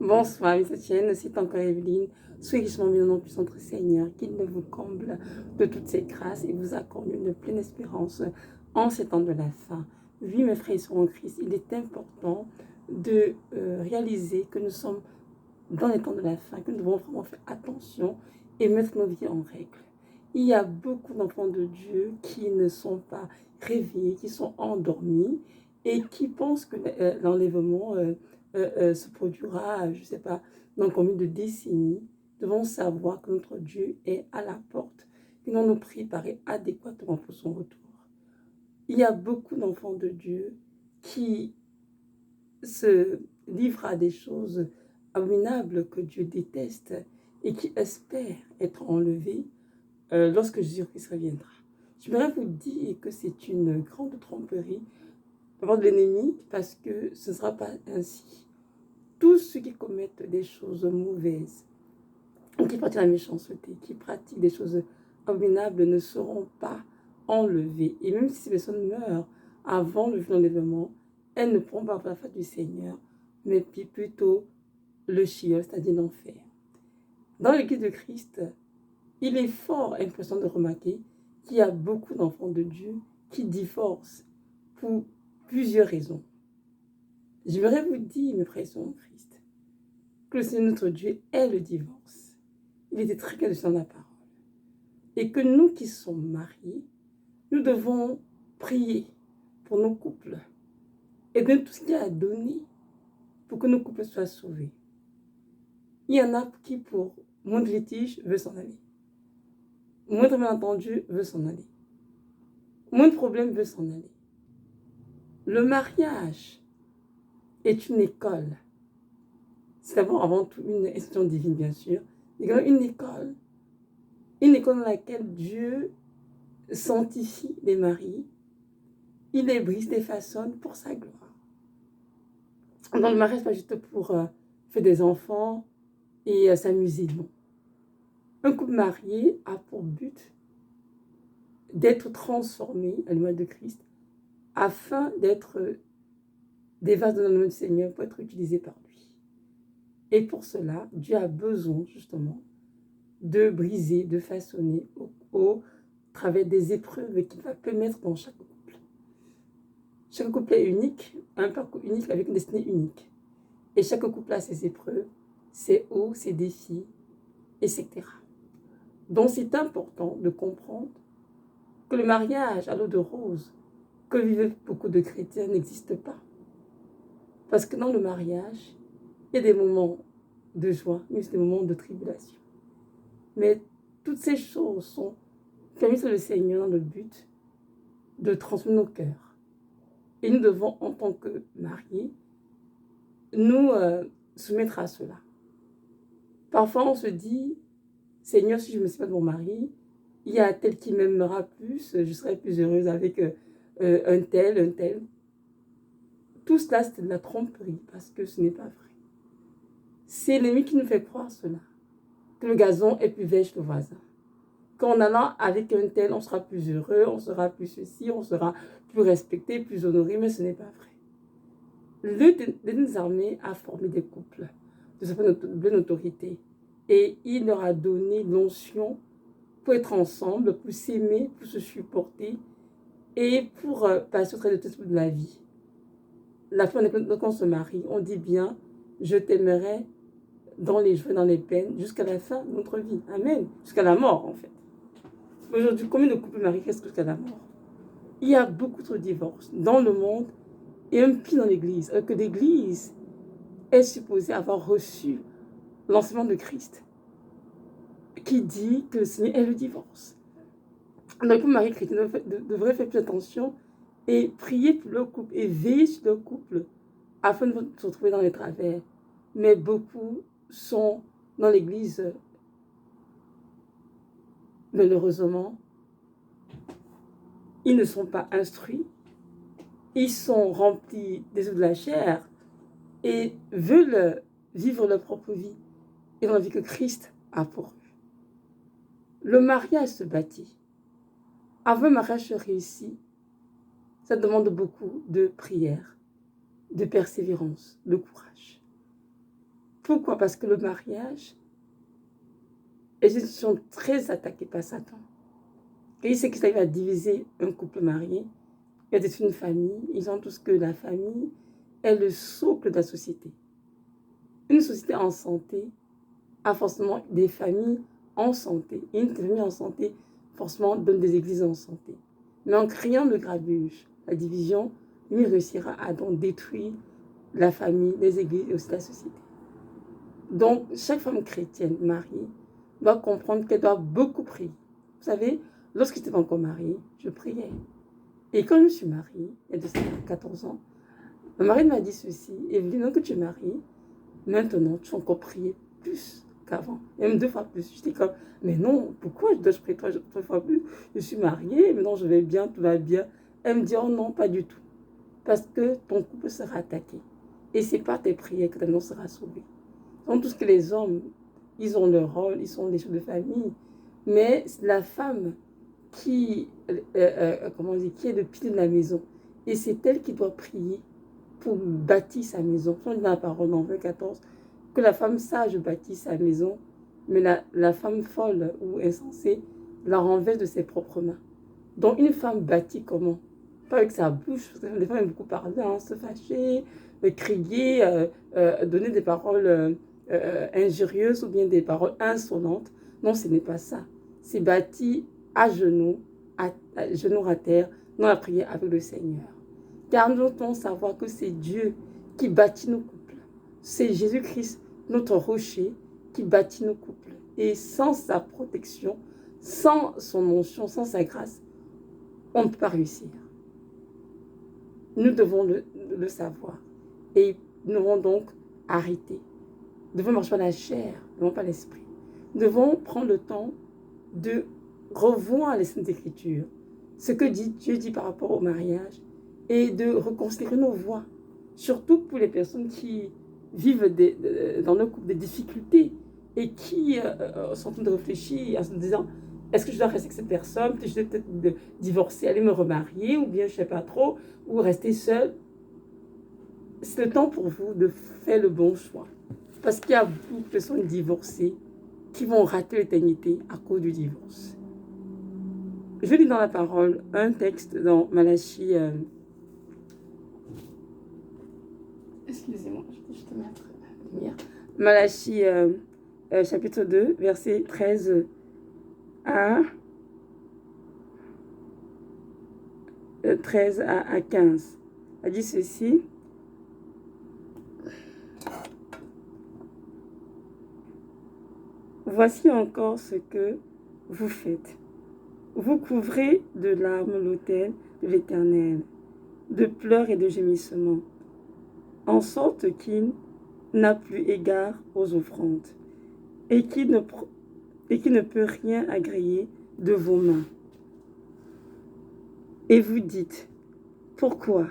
Bonsoir, mes Etienne, c'est encore Evelyne. Soyez richement bien dans le puissant Seigneur, qu'il me vous comble de toutes ses grâces et vous accorde une pleine espérance en ces temps de la fin. Oui, mes frères et sœurs en Christ, il est important de réaliser que nous sommes dans les temps de la fin, que nous devons vraiment faire attention et mettre nos vies en règle. Il y a beaucoup d'enfants de Dieu qui ne sont pas réveillés, qui sont endormis et qui pensent que l'enlèvement se produira, je ne sais pas, dans combien de décennies. Nous devons savoir que notre Dieu est à la porte, que nous nous préparer adéquatement pour son retour. Il y a beaucoup d'enfants de Dieu qui se livrent à des choses abominables que Dieu déteste et qui espèrent être enlevés lorsque Jésus-Christ reviendra. J'aimerais vous dire que c'est une grande tromperie de l'ennemi parce que ce ne sera pas ainsi. Tous ceux qui commettent des choses mauvaises, qui pratiquent la méchanceté, qui pratiquent des choses abominables ne seront pas enlevés. Et même si ces personnes meurent avant le jour de l'enlèvement, elles ne pourront pas avoir la face du Seigneur, mais plutôt le Sheol, c'est-à-dire l'enfer. Dans l'Église de Christ, il est fort impressionnant de remarquer qu'il y a beaucoup d'enfants de Dieu qui divorcent pour plusieurs raisons. J'aimerais vous dire, mes frères en Christ, que le Seigneur notre Dieu est le divorce. Il était très clair dans la parole. Et que nous qui sommes mariés, nous devons prier pour nos couples et donner tout ce qu'il y a à donner pour que nos couples soient sauvés. Il y en a qui, pour moindre litige, veut s'en aller. Moindre malentendu veut s'en aller. Moindre problème veut s'en aller. Le mariage est une école. C'est d'abord avant tout une institution divine, bien sûr. Une école dans laquelle Dieu sanctifie les maris. Il les brise, les façonne pour sa gloire. Dans le mariage, pas juste pour faire des enfants et s'amuser, non. Un couple marié a pour but d'être transformé à l'image de Christ afin d'être des vases de l'homme du Seigneur pour être utilisés par lui. Et pour cela, Dieu a besoin justement de briser, de façonner au travers des épreuves qu'il va permettre dans chaque couple. Chaque couple est unique, un parcours unique avec une destinée unique. Et chaque couple a ses épreuves, ses hauts, ses défis, etc. Donc c'est important de comprendre que le mariage à l'eau de rose que vivent beaucoup de chrétiens n'existe pas. Parce que dans le mariage, il y a des moments de joie, mais aussi des moments de tribulation. Mais toutes ces choses sont permises par le Seigneur dans le but de transmettre nos cœurs. Et nous devons, en tant que mariés, nous soumettre à cela. Parfois, on se dit, Seigneur, si je me sépare de mon mari, il y a tel qui m'aimera plus, je serai plus heureuse avec un tel. Tout cela, c'est de la tromperie, parce que ce n'est pas vrai. C'est l'ennemi qui nous fait croire cela, que le gazon est plus vert que le voisin. Qu'en allant avec un tel, on sera plus heureux, on sera plus ceci, on sera plus respecté, plus honoré, mais ce n'est pas vrai. Le des armées a formé des couples de notoriété et il leur a donné l'onction pour être ensemble, pour s'aimer, pour se supporter et pour passer au travers de tout de la vie. La fin, quand on se marie, on dit bien, je t'aimerai dans les joies, dans les peines, jusqu'à la fin de notre vie. Amen. Jusqu'à la mort, en fait. Aujourd'hui, combien de couples marient jusqu'à la mort? Il y a beaucoup de divorces dans le monde et même plus dans l'Église. Que l'Église est supposée avoir reçu l'enseignement de Christ qui dit que le Seigneur est le divorce. Donc, le couple marié chrétien devrait faire plus attention et prier pour leur couple et veiller sur leur couple afin de se retrouver dans les travers. Mais beaucoup sont dans l'Église, malheureusement, ils ne sont pas instruits, ils sont remplis des œufs de la chair et veulent vivre leur propre vie et dans la vie que Christ a pour eux. Le mariage se bâtit. Avant un mariage réussi, ça demande beaucoup de prière, de persévérance, de courage. Pourquoi? Parce que le mariage est une institution très attaquée par Satan. Et il sait qu'il arrive à diviser un couple marié. Il y a une famille. Ils ont tous que la famille est le socle de la société. Une société en santé a forcément des familles en santé. Et une famille en santé, forcément, donne des églises en santé. Mais en créant le grabuge, la division, lui réussira à donc détruire la famille, les églises et aussi la société. Donc, chaque femme chrétienne mariée doit comprendre qu'elle doit beaucoup prier. Vous savez, lorsque j'étais encore mariée, je priais. Et quand je me suis mariée, il y a de ça 14 ans, ma mari m'a dit ceci, Evelyne, que tu es mariée, maintenant, tu vas encore prier plus qu'avant, même 2 fois plus. J'étais comme, mais non, pourquoi je dois prier 3 fois plus? Je suis mariée, maintenant je vais bien, tout va bien. Elle me dit, oh non, pas du tout. Parce que ton couple sera attaqué. Et c'est par tes prières que ta maison sera sauvée. Donc tout ce que les hommes, ils ont leur rôle, ils sont des choses de famille. Mais c'est la femme qui, qui est le pilier de la maison. Et c'est elle qui doit prier pour bâtir sa maison. On dit dans la parole en 14 que la femme sage bâtit sa maison, mais la femme folle ou insensée la renverse de ses propres mains. Donc une femme bâtit comment? Pas avec sa bouche. Les femmes aiment beaucoup parler, hein, se fâcher, crier, donner des paroles injurieuses ou bien des paroles insolentes. Non, ce n'est pas ça. C'est bâti à genoux à terre, dans la prière avec le Seigneur. Car nous devons savoir que c'est Dieu qui bâtit nos couples. C'est Jésus-Christ, notre rocher, qui bâtit nos couples. Et sans sa protection, sans son onction, sans sa grâce, on ne peut pas réussir. Nous devons le savoir. Et nous devons donc arrêter. Nous devons marcher par la chair, non pas l'esprit. Nous devons prendre le temps de revoir les Saintes Écritures, ce que Dieu dit par rapport au mariage, et de reconsidérer nos voies, surtout pour les personnes qui vivent dans le couple des difficultés et qui sont en train de réfléchir en se disant, est-ce que je dois rester avec cette personne, je dois peut-être divorcer, aller me remarier, ou bien je ne sais pas trop, ou rester seule. C'est le temps pour vous de faire le bon choix. Parce qu'il y a beaucoup de personnes divorcées qui vont rater l'éternité à cause du divorce. Je lis dans la parole un texte dans Malachie. Excusez-moi, je vais juste mettre la lumière. Malachie chapitre 2, verset 13 à 15. Elle dit ceci. Voici encore ce que vous faites. Vous couvrez de larmes l'autel de l'Éternel, de pleurs et de gémissements, en sorte qu'il n'a plus égard aux offrandes, et qui ne peut rien agréer de vos mains. Et vous dites, pourquoi?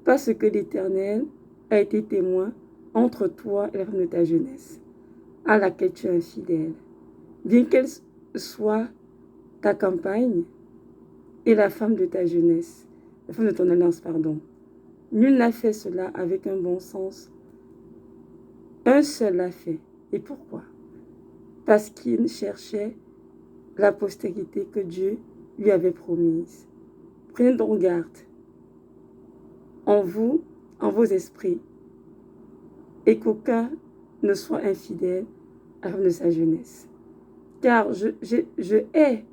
Parce que l'Éternel a été témoin entre toi et la femme de ta jeunesse, à laquelle tu es infidèle, bien qu'elle soit ta compagne et la femme de ta jeunesse, la femme de ton alliance, pardon. Nul n'a fait cela avec un bon sens. Un seul l'a fait. Et pourquoi? Parce qu'il cherchait la postérité que Dieu lui avait promise. Prenez donc garde en vous, en vos esprits, et qu'aucun ne soit infidèle à la femme de sa jeunesse. Car je hais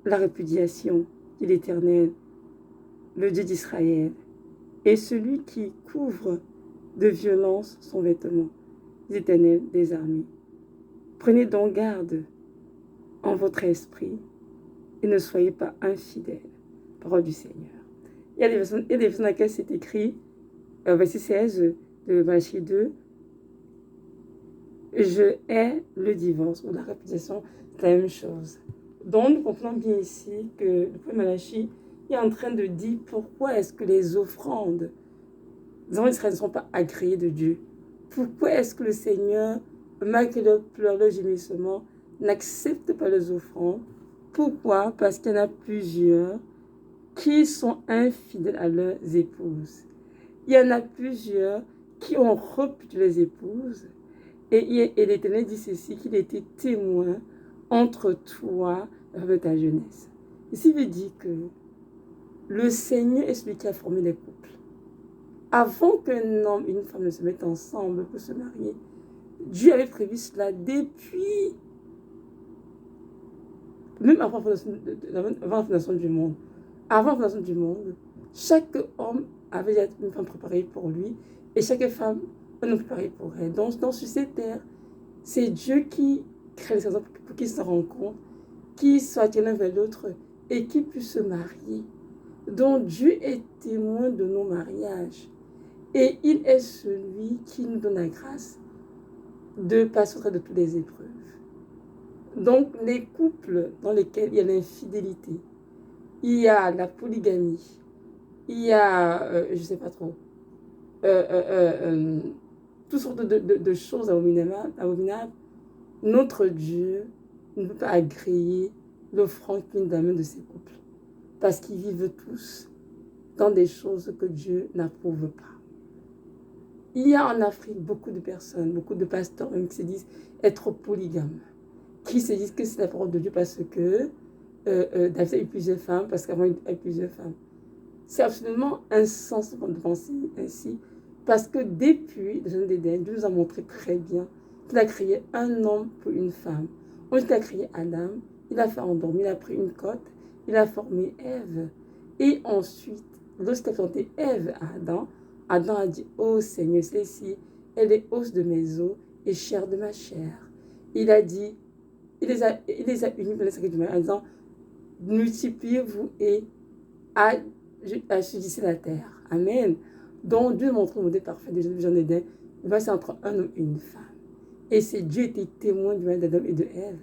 la répudiation de l'Éternel, le Dieu d'Israël, et celui qui couvre de violence son vêtement, l'Éternel des armées. Prenez donc garde en votre esprit et ne soyez pas infidèles. Parole du Seigneur. Il y a des versions dans lesquelles c'est écrit, verset 16 de Malachie 2, je hais le divorce ou la répudiation, c'est la même chose. Donc nous comprenons bien ici que le prophète Malachie est en train de dire pourquoi est-ce que les offrandes des enfants d'Israël ne sont pas agréées de Dieu. Pourquoi est-ce que le Seigneur, malgré leurs pleurs, leurs gémissements, n'accepte pas les offrandes? Pourquoi? Parce qu'il y en a plusieurs qui sont infidèles à leurs épouses. Il y en a plusieurs qui ont rompu les épouses. Et l'Éternel dit ceci, qu'il était témoin entre toi et ta jeunesse. Ceci veut dire que le Seigneur est celui qui a formé les couples. Avant qu'un homme et une femme ne se mettent ensemble pour se marier, Dieu avait prévu cela depuis, même avant la fondation du monde. Avant la fondation du monde, chaque homme avait une femme préparée pour lui et chaque femme un homme préparé pour elle. Donc, sur cette terre, c'est Dieu qui crée les hommes pour qu'ils se rencontrent, qu'ils soient attirés l'un vers l'autre et qu'ils puissent se marier. Donc, Dieu est témoin de nos mariages. Et il est celui qui nous donne la grâce de passer au travers de toutes les épreuves. Donc, les couples dans lesquels il y a l'infidélité, il y a la polygamie, il y a, je ne sais pas trop, toutes sortes de choses abominables, notre Dieu ne peut pas agréer l'offrande qu'il donne de ces couples. Parce qu'ils vivent tous dans des choses que Dieu n'approuve pas. Il y a en Afrique beaucoup de personnes, beaucoup de pasteurs même qui se disent être polygames, qui se disent que c'est la parole de Dieu parce que David a eu plusieurs femmes, parce qu'avant il a eu plusieurs femmes. C'est absolument insensé de penser ainsi, parce que depuis le Jardin d'Éden, Dieu nous a montré très bien qu'il a créé un homme pour une femme. Ensuite, il a créé Adam, il a fait endormir, il a pris une côte, il a formé Ève. Et ensuite, lorsqu'il a présenté Ève à Adam, Adam a dit, oh Seigneur, celle-ci, elle est os de mes os et chair de ma chair. Il a dit, il les a unis dans les sacrés du mal en disant, multipliez-vous et assujettissez la terre. Amen. Donc Dieu montre le modèle parfait des gens d'Éden. Il va c'est entre un homme et une femme. Et c'est Dieu était témoin du mal d'Adam et de Ève.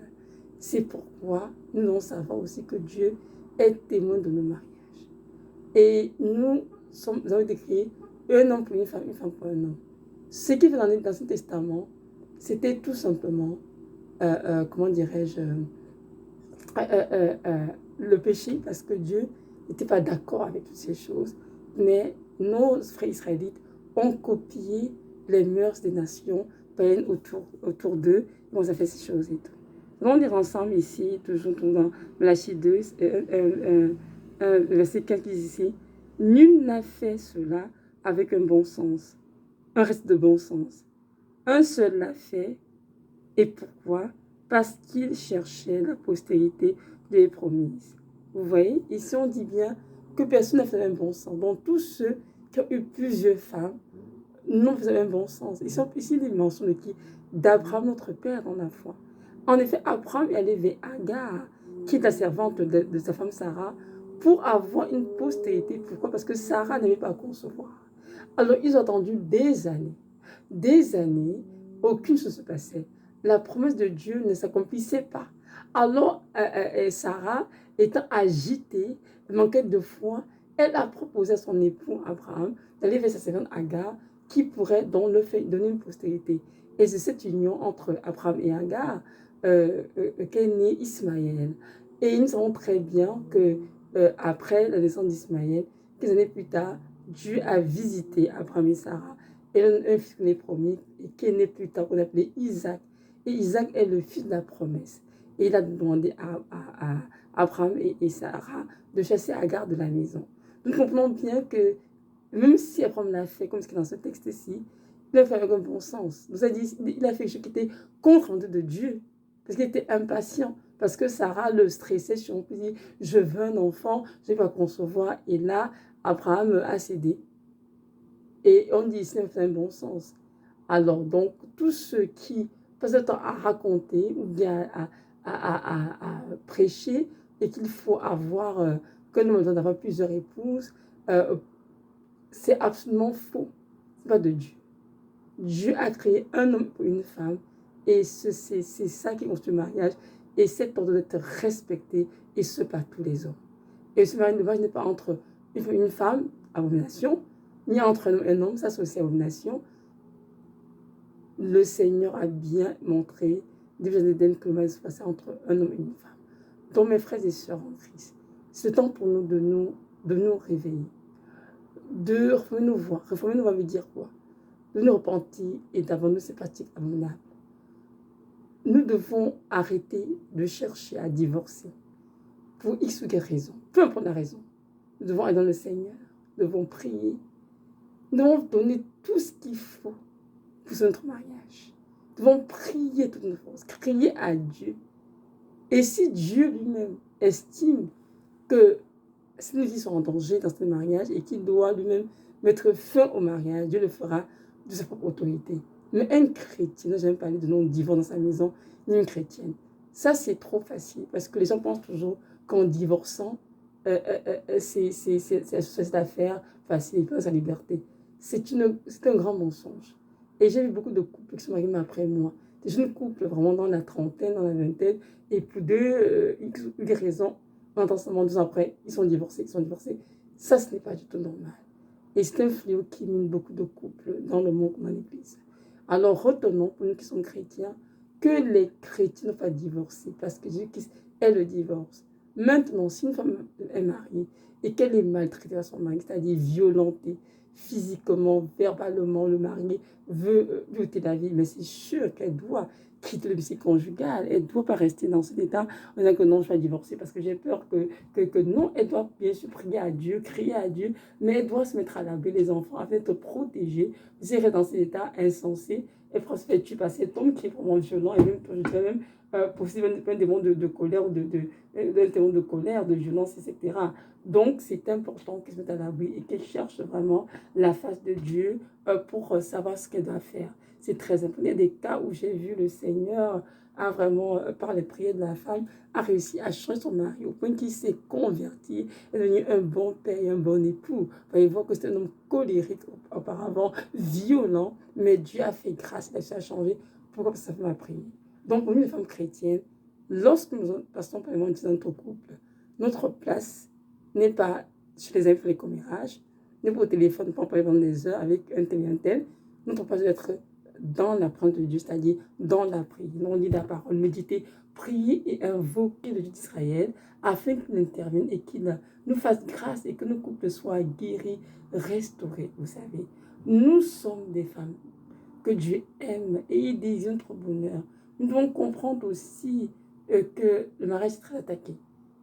C'est pourquoi nous devons savoir aussi que Dieu est témoin de nos mariages. Et nous avons été créés un homme pour une femme pour un homme. Ce qui fait dans l'Ancien Testament, c'était tout simplement, comment dirais-je, le péché, parce que Dieu n'était pas d'accord avec toutes ces choses. Mais nos frères israélites ont copié les mœurs des nations païennes autour d'eux. Ils ont fait ces choses et tout. Nous allons lire ensemble ici, toujours dans Malachie 2, verset 15 qui dit ici, « Nul n'a fait cela avec un bon sens, un reste de bon sens. Un seul l'a fait. Et pourquoi? Parce qu'il cherchait la postérité des promises. » Vous voyez, ici on dit bien que personne n'a fait un bon sens. Donc tous ceux qui ont eu plusieurs femmes n'ont fait un bon sens. Ici les mentions de qui? D'Abraham, notre père dans la foi. En effet, Abraham est allé vers Agar, qui est la servante de sa femme Sarah, pour avoir une postérité. Pourquoi? Parce que Sarah n'avait pas à concevoir. Alors ils ont attendu des années, aucune chose ne se passait. La promesse de Dieu ne s'accomplissait pas. Alors Sarah, étant agitée, manquait de foi, elle a proposé à son époux Abraham d'aller vers sa servante Agar, qui pourrait donc le faire donner une postérité. Et c'est cette union entre Abraham et Agar qu'est né Ismaël. Et nous savons très bien que après la naissance d'Ismaël, quelques années plus tard, Dieu a visité Abraham et Sarah. Et un fils qui est promis, et qui est né plus tard, qu'on appelait Isaac. Et Isaac est le fils de la promesse. Et il a demandé à Abraham et Sarah de chasser Agar de la maison. Nous comprenons bien que même si Abraham l'a fait, comme ce qui est dans ce texte-ci, il a fait avec un bon sens. Il a fait quelque chose qui était contre l'idée de Dieu, parce qu'il était impatient, parce que Sarah le stressait, si on peut dire, je veux un enfant, je ne vais pas concevoir. Et là, Abraham a cédé. Et on dit ici, ça fait un bon sens. Alors, donc, tous ceux qui passent le temps à raconter ou bien à prêcher et qu'il faut avoir, que nous avons d'avoir plusieurs épouses, c'est absolument faux. Ce n'est pas de Dieu. Dieu a créé un homme pour une femme et c'est ça qui construit le mariage et cet ordre doit être respecté et ce par tous les hommes. Et ce mariage n'est pas entre une femme, abomination, ni entre un homme, ça c'est aussi abomination. Le Seigneur a bien montré déjà d'Éden que le mariage se passait entre un homme et une femme. Donc mes frères et sœurs en Christ, c'est temps pour nous de nous réveiller, de reformer nos voix. Reformer nos voix veut dire quoi? de nous repentir et d'abandonner ces pratiques abominables. Nous devons arrêter de chercher à divorcer pour X ou Y raison, peu importe la raison. Nous devons aller dans le Seigneur, nous devons prier, nous devons donner tout ce qu'il faut pour notre mariage. Nous devons prier toutes nos forces, crier à Dieu. Et si Dieu lui-même estime que si nos vies sont en danger dans ce mariage et qu'il doit lui-même mettre fin au mariage, Dieu le fera de sa propre autorité. Mais un chrétien, n'a jamais parlé de non-divorce dans sa maison, ni une chrétienne. Ça, c'est trop facile parce que les gens pensent toujours qu'en divorçant, c'est cette affaire facile, ils perdent sa liberté. C'est un grand mensonge. Et j'ai vu beaucoup de couples qui sont mariés après moi. Des jeunes couples vraiment dans la trentaine, dans la vingtaine, et pour des raisons, intensément 2 ans après, ils sont divorcés. Ça, ce n'est pas du tout normal. Et c'est un fléau qui mine beaucoup de couples dans le monde, dans l'Église. Alors retenons, pour nous qui sommes chrétiens, que les chrétiens ne pas divorcer, parce que Jésus-Christ est le divorce. Maintenant, si une femme est mariée et qu'elle est maltraitée à son mari, c'est-à-dire violentée physiquement, verbalement, le mari veut ôter la vie, mais c'est sûr qu'elle doit quitter le domicile conjugal, elle ne doit pas rester dans cet état en disant que non, je vais divorcer parce que j'ai peur que non, elle doit bien sûr prier à Dieu, crier à Dieu, mais elle doit se mettre à l'abri les enfants afin de te protéger. Vous irez dans cet état insensé, et prospère tu passer cet homme qui est vraiment violent et même, je dirais même, possible un démon de colère, d'un démon de colère, de violence, etc. Donc, c'est important qu'elle se mette à l'abri et qu'elle cherche vraiment la face de Dieu pour savoir ce qu'elle doit faire. C'est très important. Il y a des cas où j'ai vu le Seigneur a vraiment, par les prières de la femme, a réussi à changer son mari au point qu'il s'est converti, est devenu un bon père et un bon époux. Vous voyez voir que c'est un homme colérique auparavant, violent, mais Dieu a fait grâce, il a changé. Pourquoi? Parce que sa femme a prié. Donc, pour nous, les femmes chrétiennes, lorsque nous passons par exemple dans notre couple, notre place n'est pas chez les infos, les commérages, n'est pas au téléphone pour parler pendant des heures avec un tel et un tel. Notre place doit être dans la présence de Dieu, c'est-à-dire dans la prière. On lit la parole, méditer, prier et invoquer le Dieu d'Israël afin qu'il intervienne et qu'il nous fasse grâce et que nos couples soient guéris, restaurés. Vous savez, nous sommes des femmes que Dieu aime et il désire notre bonheur. Nous devons comprendre aussi que le mariage est très attaqué.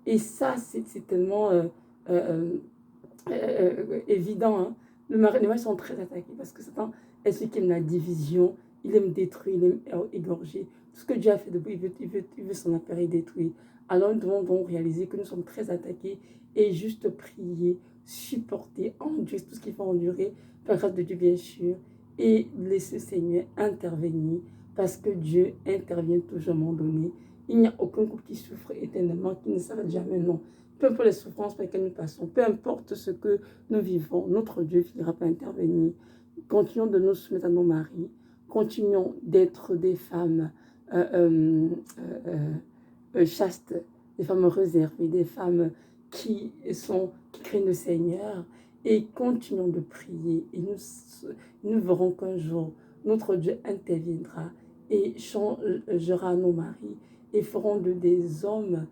Et ça, c'est tellement évident. Hein. Les mariages sont très attaqués parce que Satan est celui qui aime la division, il aime détruire, il aime égorger. Tout ce que Dieu a fait de beau, il veut s'en appareil détruire. Alors nous devons donc réaliser que nous sommes très attaqués et juste prier, supporter, endurer tout ce qu'il faut endurer, par grâce de Dieu bien sûr, et laisser le Seigneur intervenir parce que Dieu intervient toujours à un moment donné. Il n'y a aucun couple qui souffre éternellement, qui ne s'arrête jamais, non. Peu importe les souffrances par lesquelles nous passons, peu importe ce que nous vivons, notre Dieu finira par intervenir. Continuons de nous soumettre à nos maris, continuons d'être des femmes chastes, des femmes réservées, des femmes qui craignent le Seigneur, et continuons de prier. Et nous verrons qu'un jour, notre Dieu interviendra et changera nos maris et feront de des hommes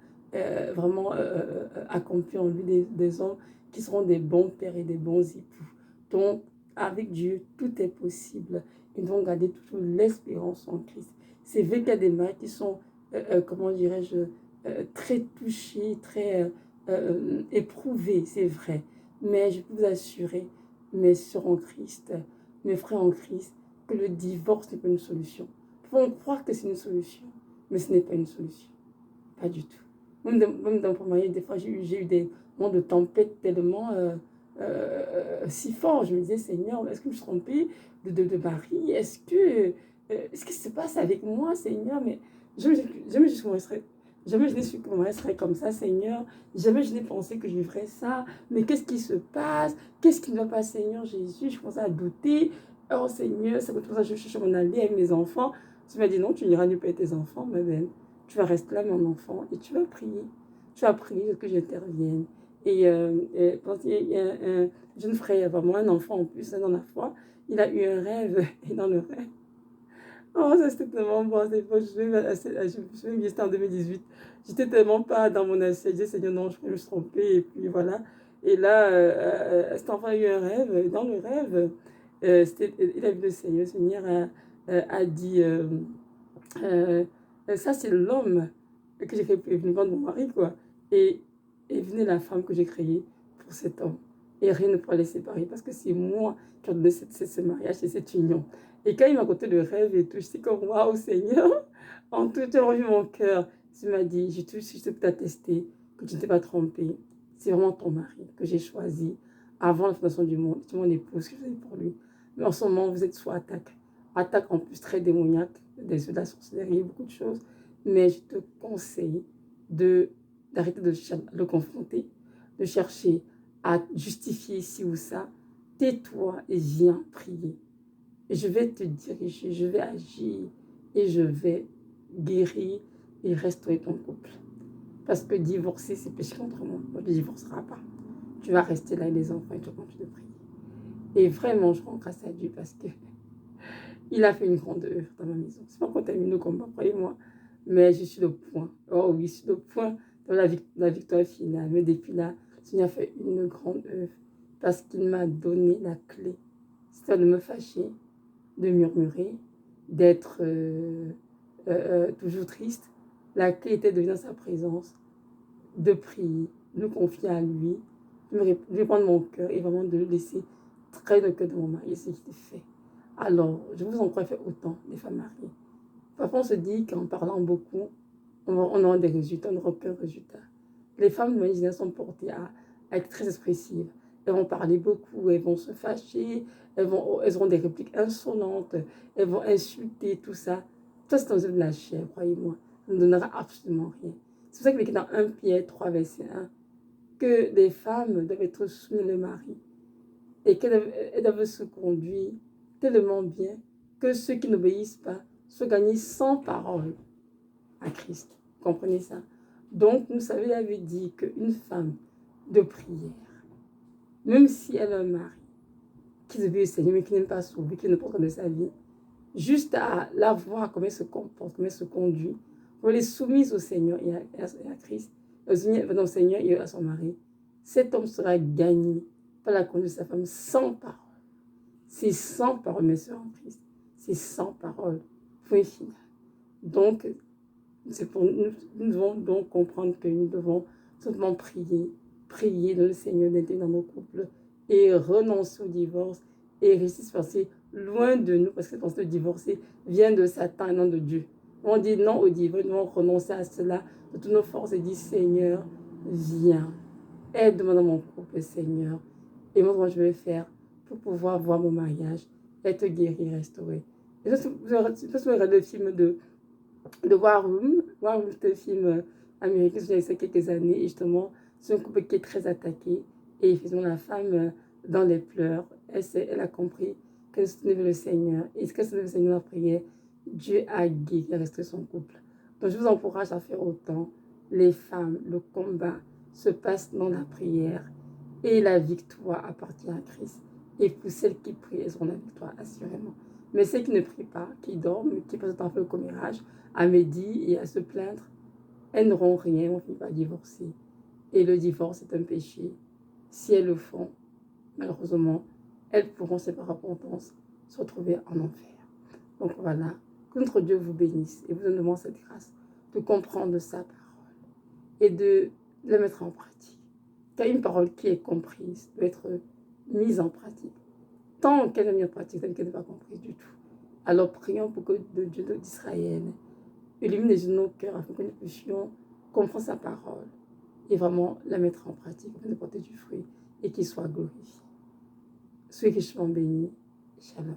vraiment accomplis en lui, des hommes qui seront des bons pères et des bons époux. Donc, avec Dieu, tout est possible. Ils vont garder toujours l'espérance en Christ. C'est vrai qu'il y a des maris qui sont, comment dirais-je, très touchés, très éprouvés, c'est vrai. Mais je peux vous assurer, mes sœurs en Christ, mes frères en Christ, que le divorce n'est pas une solution. Nous pouvons croire que c'est une solution, mais ce n'est pas une solution. Pas du tout. Même dans mon mariage, des fois, j'ai eu des moments de tempête tellement si forts. Je me disais, Seigneur, est-ce que je me suis trompée de mari? Est-ce que se passe avec moi, Seigneur? Mais jamais je n'ai su que mon mari serait comme ça, Seigneur. Jamais je n'ai pensé que je vivrais ça. Mais qu'est-ce qui se passe? Qu'est-ce qui ne va pas, Seigneur Jésus? Je commençais à douter. Oh, Seigneur, c'est pour ça que je cherche mon allié avec mes enfants. Tu m'as dit, non, tu n'iras nulle part avec tes enfants, ma belle. Tu vas rester là, mon enfant, et tu vas prier. Tu vas prier que j'intervienne. Et quand il y a un jeune frère, vraiment un enfant en plus, dans la foi, il a eu un rêve, et dans le rêve, oh, ça c'était tellement bon, c'était en 2018, j'étais tellement pas dans mon assiette, j'ai dit, Seigneur, non, je me suis trompée, et puis voilà. Et là, cet enfant a eu un rêve, et dans le rêve, il a vu le Seigneur a dit, ça c'est l'homme que j'ai créé pour venir vendre mon mari, quoi. Et, et venez la femme que j'ai créée pour cet homme. Et rien ne pourra les séparer parce que c'est moi qui ai donné ce mariage et cette union. Et quand il m'a conté le rêve et tout, je suis comme, waouh, Seigneur, en tout, tu as rendu mon cœur. Tu m'as dit, je peux t'attester que tu ne t'es pas trompé. C'est vraiment ton mari que j'ai choisi avant la fondation du monde. C'est mon épouse que je faisais pour lui. Mais en ce moment, vous êtes sous attaque. Attaque en plus très démoniaque, de la sorcellerie, beaucoup de choses. Mais je te conseille d'arrêter de le confronter, de chercher à justifier ci ou ça. Tais-toi et viens prier. Et je vais te diriger, je vais agir et je vais guérir et restaurer ton couple. Parce que divorcer, c'est péché contre moi. Tu ne divorceras pas. Tu vas rester là avec les enfants et tu continues de prier. Et vraiment, je rends grâce à Dieu parce que il a fait une grande œuvre dans ma maison. C'est pas qu'on termine le combat, croyez-moi. Mais je suis le point. Oh oui, je suis le point dans la victoire finale. Mais depuis là, le Seigneur a fait une grande œuvre parce qu'il m'a donné la clé. C'est-à-dire de me fâcher, de murmurer, d'être toujours triste. La clé était de venir dans sa présence, de prier, de me confier à lui, de lui prendre mon cœur et vraiment de le laisser traîner le cœur de mon mari. C'est ce qu'il fait. Alors, je vous encourage à faire autant, les femmes mariées. Parfois, on se dit qu'en parlant beaucoup, on aura des résultats, on n'aura aucun résultat. Les femmes de ma génération sont portées à être très expressives. Elles vont parler beaucoup, elles vont se fâcher, elles auront des répliques insolentes, elles vont insulter, tout ça. Ça, c'est dans de la chair, croyez-moi. Ça ne donnera absolument rien. C'est pour ça qu'il est écrit dans 1 Pierre 3, verset 1, que les femmes doivent être soumises au mari et qu'elles doivent se conduire tellement bien que ceux qui n'obéissent pas soient gagnés sans parole à Christ. Vous comprenez ça? Donc, vous savez, il avait dit qu'une femme de prière, même si elle a un mari qui obéit au Seigneur, mais qui n'aime pas sauver, qui ne prend de sa vie, juste à la voir, comment elle se comporte, comment elle se conduit, pour elle est soumise au Seigneur et à Christ, au Seigneur et à son mari, cet homme sera gagné par la conduite de sa femme sans parole. C'est sans parole, mes soeurs en Christ. C'est sans parole. Point final. Donc, nous devons donc comprendre que nous devons simplement prier le Seigneur d'être dans nos couples et renoncer au divorce et réussir à se passer loin de nous parce que quand le divorcer vient de Satan et non de Dieu. On dit non au divorce, nous devons renoncer à cela de toutes nos forces et dire Seigneur, viens, aide-moi dans mon couple, Seigneur, et moi comment je vais faire pour pouvoir voir mon mariage être guéri, restauré. Et ça, vous regardez le film de War Room. War Room, c'est un film américain, j'ai vu quelques années, et justement, c'est un couple qui est très attaqué, et effectivement, la femme, dans les pleurs, elle a compris qu'elle se tenait vers le Seigneur, et ce qu'elle se tenait vers le Seigneur dans la prière, Dieu a guéri, a restauré son couple. Donc, je vous encourage à faire autant. Les femmes, le combat se passe dans la prière, et la victoire appartient à Christ. Et pour celles qui prient, elles auront la victoire, assurément. Mais celles qui ne prient pas, qui dorment, qui passent un peu le commérage, à médire et à se plaindre, elles n'auront rien, on finit par divorcer. Et le divorce est un péché. Si elles le font, malheureusement, elles pourront, c'est par repentance, se retrouver en enfer. Donc voilà, que notre Dieu vous bénisse et vous donne vraiment cette grâce de comprendre sa parole et de la mettre en pratique. Car une parole qui est comprise doit être mise en pratique. Tant qu'elle est mise en pratique, c'est qu'elle n'est pas comprise du tout. Alors prions pour que le Dieu d'Israël illumine les yeux de nos cœurs afin que nous puissions comprendre sa parole et vraiment la mettre en pratique afin de porter du fruit et qu'il soit glorifié. Soyez richement bénis. Shalom.